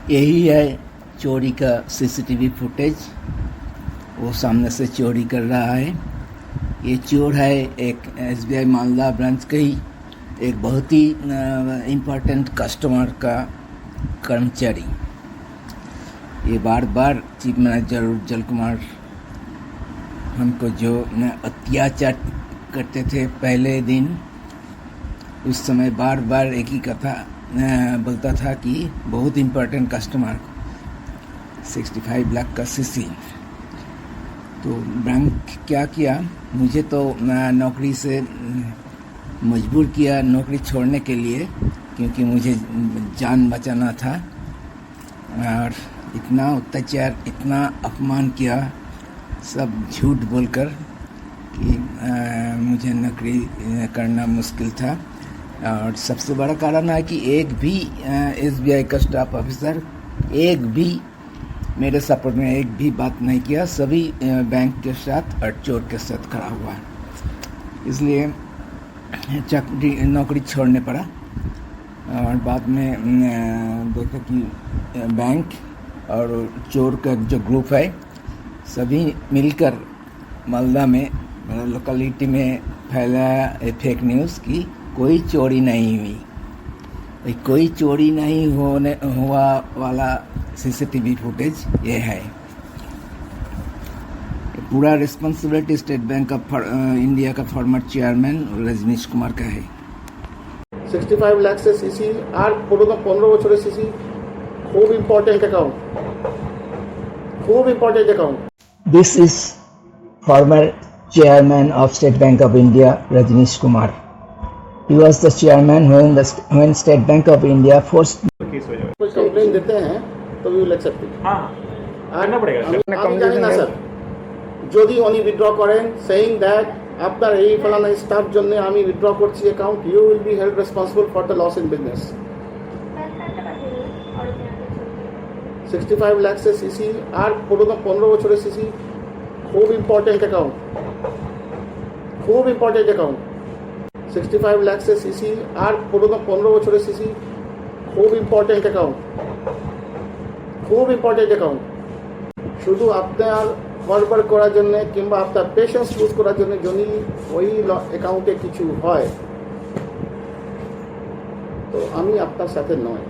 यही है चोरी का सीसीटीवी फुटेज। वो सामने से चोरी कर रहा है। ये चोर है एक एसबीआई मालदा ब्रांच का ही एक बहुत ही इम्पोर्टेंट कस्टमर का कर्मचारी। ये बार बार चीफ मैनेजर उज्जवल कुमार हमको जो अत्याचार करते थे पहले दिन, उस समय बार बार एक ही कथा बोलता था कि बहुत इम्पोर्टेंट कस्टमर 65 लाख का सीसी। तो बैंक क्या किया, मुझे तो नौकरी से मजबूर किया नौकरी छोड़ने के लिए, क्योंकि मुझे जान बचाना था। और इतना अत्याचार, इतना अपमान किया, सब झूठ बोलकर कि मुझे नौकरी करना मुश्किल था। और सबसे बड़ा कारण है कि एक भी एसबीआई का स्टाफ ऑफिसर एक भी मेरे सपोर्ट में एक भी बात नहीं किया। सभी बैंक के साथ और चोर के साथ खड़ा हुआ है। इसलिए नौकरी छोड़ने पड़ा। और बाद में देखा कि बैंक और चोर का जो ग्रुप है सभी मिलकर मालदा में लोकेलिटी में फैलाया फेक न्यूज़ कि कोई चोरी नहीं हुई। कोई चोरी नहीं हुआ वाला सीसीटीवी फुटेज ये है। पूरा responsibility state bank of India का फॉर्मर चेयरमैन रजनीश कुमार का है। 65 लाख से सीसी और 15 বছরের सीसी खूब important account. This is former chairman of State Bank of India, Rajneesh Kumar. He was the chairman when State Bank of India forced. कुछ complain देते हैं तो वी विल एक्सेप्ट इट। हां करना पड़ेगा। আমি জানি না স্যার, যদি উনি উইথড্র করেন সেইং দ্যাট আপনার এই ফলানা স্টাফ জন্য আমি উইথড্র করছি account, you will be held responsible for the loss in business. 65 lakh से सीसी और 15 বছরের सीसी खूब इम्पोर्टेंट अकाउंट। 65 लाख से सीसी और 15 বছরের सीसी खूब इम्पोर्टेंट अकाउंट। শুধু আপনার গড়বড় করার জন্য কিংবা আপনার পেশেন্স লুজ করার জন্য যদি ওই অ্যাকাউন্টে কিছু হয় তো আমি আপনার সাথে নয়।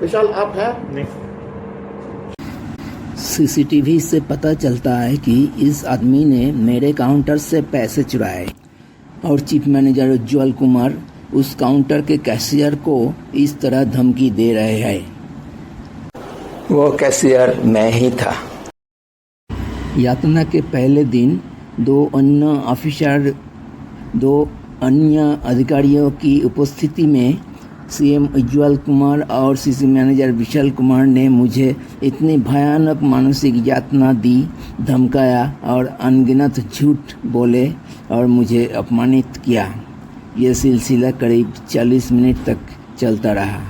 विशाल आप हैं? सीसीटीवी से पता चलता है कि इस आदमी ने मेरे काउंटर से पैसे चुराए और चीफ मैनेजर उज्जवल कुमार उस काउंटर के कैशियर को इस तरह धमकी दे रहे हैं। वो कैशियर मैं ही था। यातना के पहले दिन दो अन्य अधिकारियों की उपस्थिति में सीएम उज्जवल कुमार और सीसी मैनेजर विशाल कुमार ने मुझे इतनी भयानक मानसिक यातना दी, धमकाया और अनगिनत झूठ बोले और मुझे अपमानित किया। ये सिलसिला करीब 40 मिनट तक चलता रहा।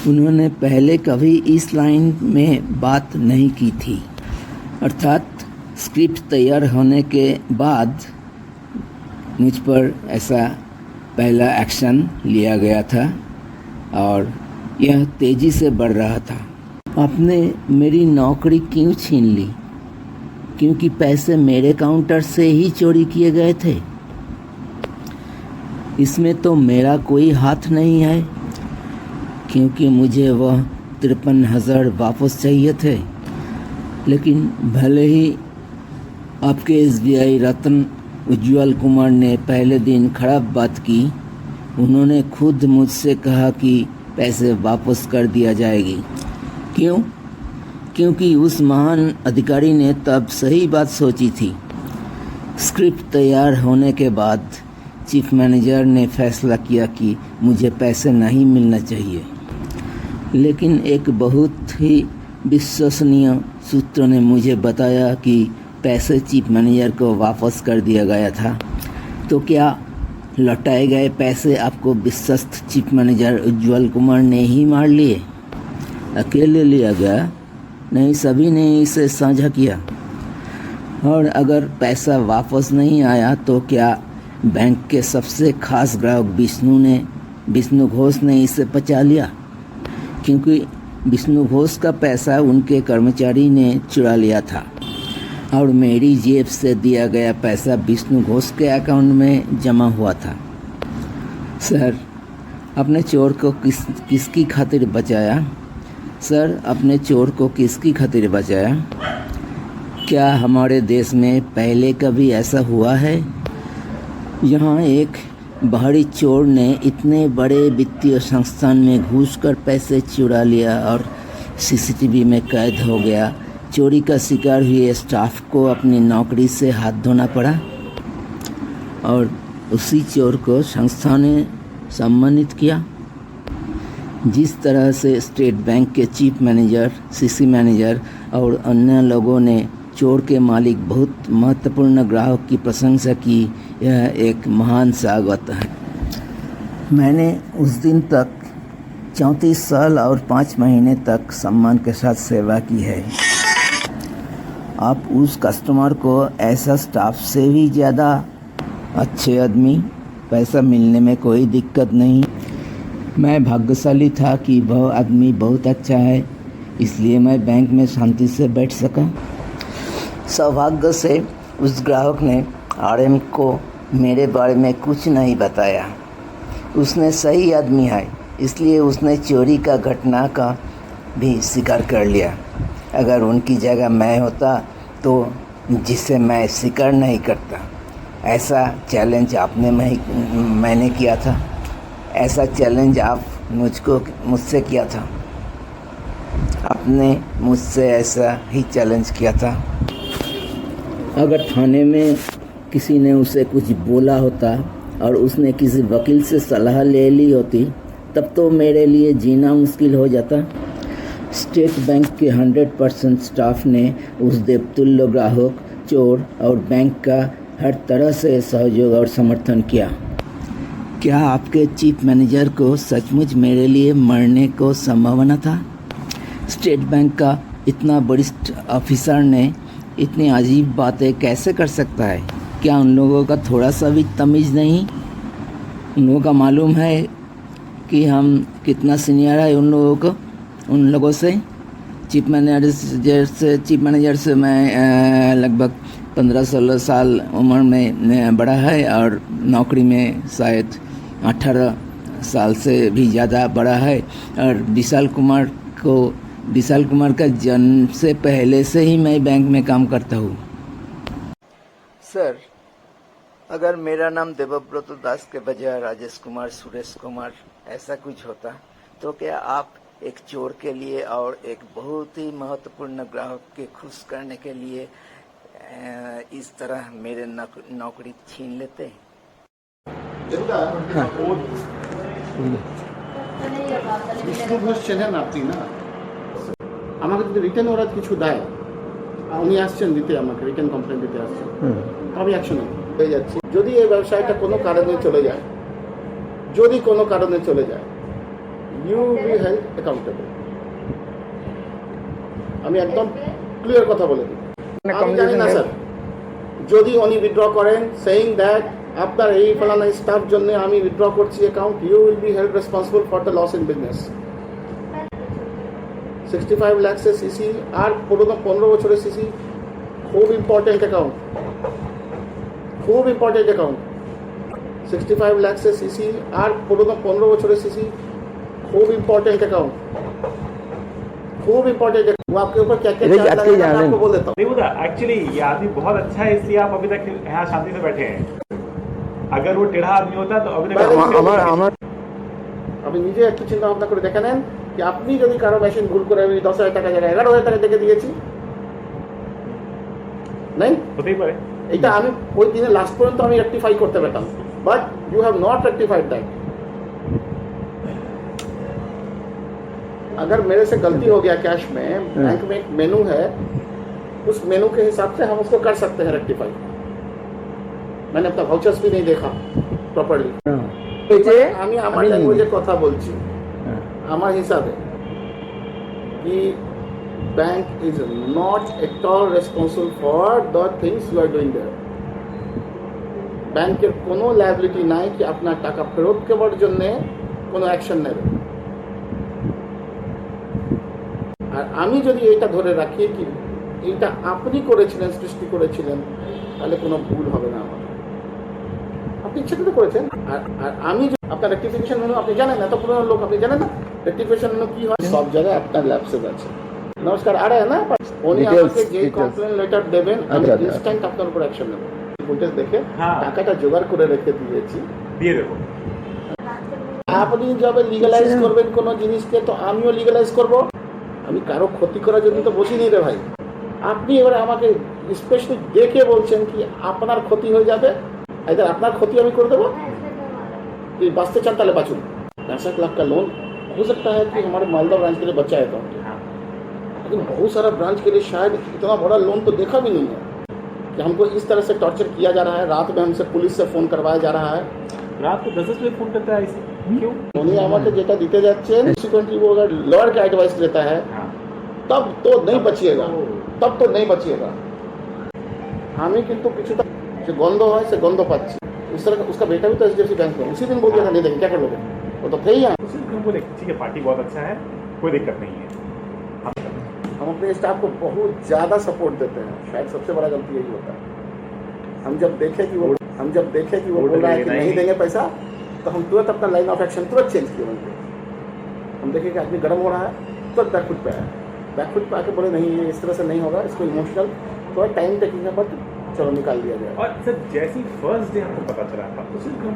उन्होंने पहले कभी इस लाइन में बात नहीं की थी, अर्थात स्क्रिप्ट तैयार होने के बाद मुझ पर ऐसा पहला एक्शन लिया गया था और यह तेजी से बढ़ रहा था। आपने मेरी नौकरी क्यों छीन ली? क्योंकि पैसे मेरे काउंटर से ही चोरी किए गए थे। इसमें तो मेरा कोई हाथ नहीं है, क्योंकि मुझे वह 53,000 वापस चाहिए थे। लेकिन भले ही आपके एसबीआई रत्न उज्जवल कुमार ने पहले दिन खराब बात की, उन्होंने खुद मुझसे कहा कि पैसे वापस कर दिया जाएगी। क्यों? क्योंकि उस महान अधिकारी ने तब सही बात सोची थी। स्क्रिप्ट तैयार होने के बाद चीफ मैनेजर ने फैसला किया कि मुझे पैसे नहीं मिलना चाहिए। लेकिन एक बहुत ही विश्वसनीय सूत्र ने मुझे बताया कि पैसे चीफ मैनेजर को वापस कर दिया गया था। तो क्या लौटाए गए पैसे आपको विश्वस्त चीफ मैनेजर उज्जवल कुमार ने ही मार लिए? अकेले लिया गया? नहीं, सभी ने इसे साझा किया। और अगर पैसा वापस नहीं आया तो क्या बैंक के सबसे खास ग्राहक विष्णु घोष ने इसे पचा लिया? क्योंकि विष्णु घोष का पैसा उनके कर्मचारी ने चुरा लिया था और मेरी जेब से दिया गया पैसा विष्णु घोष के अकाउंट में जमा हुआ था। सर, अपने चोर को किसकी खातिर बचाया? सर, अपने चोर को किसकी खातिर बचाया? क्या हमारे देश में पहले कभी ऐसा हुआ है? यहाँ एक बाहरी चोर ने इतने बड़े वित्तीय संस्थान में घुसकर पैसे चुरा लिया और सीसीटीवी में कैद हो गया। चोरी का शिकार हुए स्टाफ को अपनी नौकरी से हाथ धोना पड़ा और उसी चोर को संस्था ने सम्मानित किया। जिस तरह से स्टेट बैंक के चीफ मैनेजर, सीसी मैनेजर और अन्य लोगों ने चोर के मालिक बहुत महत्वपूर्ण ग्राहक की प्रशंसा की, यह एक महान स्वागत है। मैंने उस दिन तक 34 साल और 5 महीने तक सम्मान के साथ सेवा की है। आप उस कस्टमर को ऐसा स्टाफ से भी ज़्यादा अच्छे आदमी, पैसा मिलने में कोई दिक्कत नहीं। मैं भाग्यशाली था कि वह आदमी बहुत अच्छा है, इसलिए मैं बैंक में शांति से बैठ सका। सौभाग्य से उस ग्राहक ने आरएम को मेरे बारे में कुछ नहीं बताया। उसने सही आदमी है, इसलिए उसने चोरी का घटना का भी स्वीकार कर लिया। अगर उनकी जगह मैं होता तो जिसे मैं स्वीकार नहीं करता। ऐसा चैलेंज मैंने किया था। ऐसा चैलेंज आप मुझसे किया था। आपने मुझसे ऐसा ही चैलेंज किया था। अगर थाने में किसी ने उसे कुछ बोला होता और उसने किसी वकील से सलाह ले ली होती, तब तो मेरे लिए जीना मुश्किल हो जाता। स्टेट बैंक के 100% स्टाफ ने उस देवतुल्य ग्राहक, चोर और बैंक का हर तरह से सहयोग और समर्थन किया। क्या आपके चीफ मैनेजर को सचमुच मेरे लिए मरने को संभावना था? स्टेट बैंक का इतना वरिष्ठ ऑफिसर ने इतनी अजीब बातें कैसे कर सकता है? क्या उन लोगों का थोड़ा सा भी तमीज़ नहीं? उन लोगों का मालूम है कि हम कितना सीनियर है उन लोगों से। चीफ मैनेजर से मैं लगभग 15-16 साल उम्र में बड़ा है और नौकरी में शायद 18 साल से भी ज़्यादा बड़ा है। और विशाल कुमार का जन्म से पहले से ही मैं बैंक में काम करता हूँ। सर, अगर मेरा नाम देवव्रत दास के बजाय राजेश कुमार, सुरेश कुमार ऐसा कुछ होता तो क्या आप एक चोर के लिए और एक बहुत ही महत्वपूर्ण ग्राहक के खुश करने के लिए इस तरह मेरे नौकरी छीन लेते? বিষ্ণু ঘোষ চেনেন আপনি না? আমাকে যদি রিটেন ওরা কিছু দেয়, উনি আসছেন দিতে, আমাকে রিটেন কমপ্লেন দিতে আসছেন, আমি অ্যাকশন হয়ে যাচ্ছি। যদি এই ব্যবসায়টা কোনো কারণে চলে যায়, ইউ বি হেল্ড অ্যাকাউন্টেবল। আমি একদম ক্লিয়ার কথা বলে দিই। আমি জানি না স্যার, যদি উনি উইথড্র করেন সেইং দ্যাট আপনার এই ফলানা স্টাফ জন্য আমি উইথড্র করছি account, you will be held responsible for the loss in business. 65 lakh से सीसी আর 15 বছরের सीसी খুব ইম্পর্টেন্ট অ্যাকাউন্ট, 65 लाख से सीसी আর 15 বছরের सीसी खूब इम्पोर्टेंट अकाउंट, वो आपके ऊपर क्या क्या चार्ज लगेगा मैं आपको बोल देता हूँ। नहीं एक्चुअली ये आदमी बहुत अच्छा है, इसलिए आप अभी तक यहाँ शांति से बैठे हैं। अगर वो टेढ़ा आदमी होता तो अभी আপনি নিজে একটু চিন্তা ভাবনা করে দেখে নেন যে আপনি যদি কারো মেশিন ভুল করে আমি 10,000 টাকা জায়গায় 11,000 টাকা দেখে দিয়েছি, नहीं হতেই পারে। এটা আমি ওই দিনে লাস্ট পর্যন্ত আমি রেক্টিফাই করতে পারতাম, but you have not rectified that. अगर मेरे से गलती हो गया कैश में, बैंक में एक मेनू है, उस मेनू के हिसाब से हम उसको कर सकते हैं रेक्टिफाई। मैंने अपना वाउचर्स भी नहीं देखा प्रॉपर्ली। আমি আমার ল্যাঙ্গুয়েজে কথা বলছি, আমার হিসাবে কি bank is not at all responsible for the things you are doing there. ব্যাংকের কোনো লায়াবিলিটি নাই কি আপনার টাকা ফেরত দেওয়ার জন্য কোনো অ্যাকশন নেবে। আমি যদি এটা ধরে রাখি কি এটা আপনি করেছিলেন, সৃষ্টি করেছিলেন, তাহলে কোনো ভুল হবে না আমার। আপনি ইচ্ছাকৃত করেছেন। আর আর আমি আপনার রেক্টিফিকেশন মেনু আপনি জানেন, এত পুরনো লোক আপনি জানেন না রেক্টিফিকেশন মেনু কি হয়? সব জায়গায় আপনার ল্যাপসেস আছে। নমস্কার, আরে না উনি আমাকে যে কমপ্লেন লেটার দেবেন আমি ইনস্ট্যান্ট আপনার উপর অ্যাকশন নেব। ফুটেজ দেখে টাকাটা জোগাড় করে রেখে দিয়েছি, দিয়ে দেবো। আপনি যবে লিগালাইজ করবেন কোনো জিনিসকে, তো আমিও লিগালাইজ করব। আমি কারো ক্ষতি করার জন্য তো বসিনি রে ভাই। আপনি এবারে আমাকে স্পেশালি দেখে বলছেন কি আপনার ক্ষতি হয়ে যাবে, इधर अपना ক্ষতি আমি করে দেবো। कि बचते चाहता है बचूं 65 लाख का लोन हो सकता है कि हमारे मालदा ब्रांच के लिए बचा है, तो लेकिन बहुत सारा ब्रांच के लिए शायद इतना बड़ा लोन तो देखा भी नहीं है कि हमको इस तरह से टॉर्चर किया जा रहा है। रात में हमसे पुलिस से फ़ोन करवाया जा रहा है, रात को 10 बजे फ़ोन करता है ऐसे क्यों? उन्हीं আমাকে যেটা দিতে যাচ্ছেন সিকোয়েন্টলি वो अगर लॉयर का एडवाइस लेता है तब तो नहीं बचिएगा, तब तो नहीं बचिएगा। हमें किंतु কিছুটা जो गंध है से गंध पाচ্ছি। उस तरह उसका बेटा भी तो एचडीएफसी बैंक में उसी दिन बोल दिया था नहीं देंगे, क्या कर लोगे? वो तो थे ही यहाँ। उसी दिन बोले ठीक है पार्टी बहुत अच्छा है, कोई दिक्कत नहीं है। हम अपने स्टाफ को बहुत ज़्यादा सपोर्ट देते हैं, शायद सबसे बड़ा गलती यही होता है। हम जब देखें कि वो बोल रहा है कि नहीं देंगे पैसा, तो हम तुरंत अपना लाइन ऑफ एक्शन तुरंत चेंज किए उनके। हम देखें कि आदमी गर्म हो रहा है, तुरंत बैकफुट पे आया, बैकफुट पे आके बोले नहीं ये इस तरह से नहीं होगा, इसको इमोशनल थोड़ा टाइम टेकिंग है, बट चलो निकाल दिया जाए। और सर जैसे फर्स्ट डे हमको पता चला था उसी दिन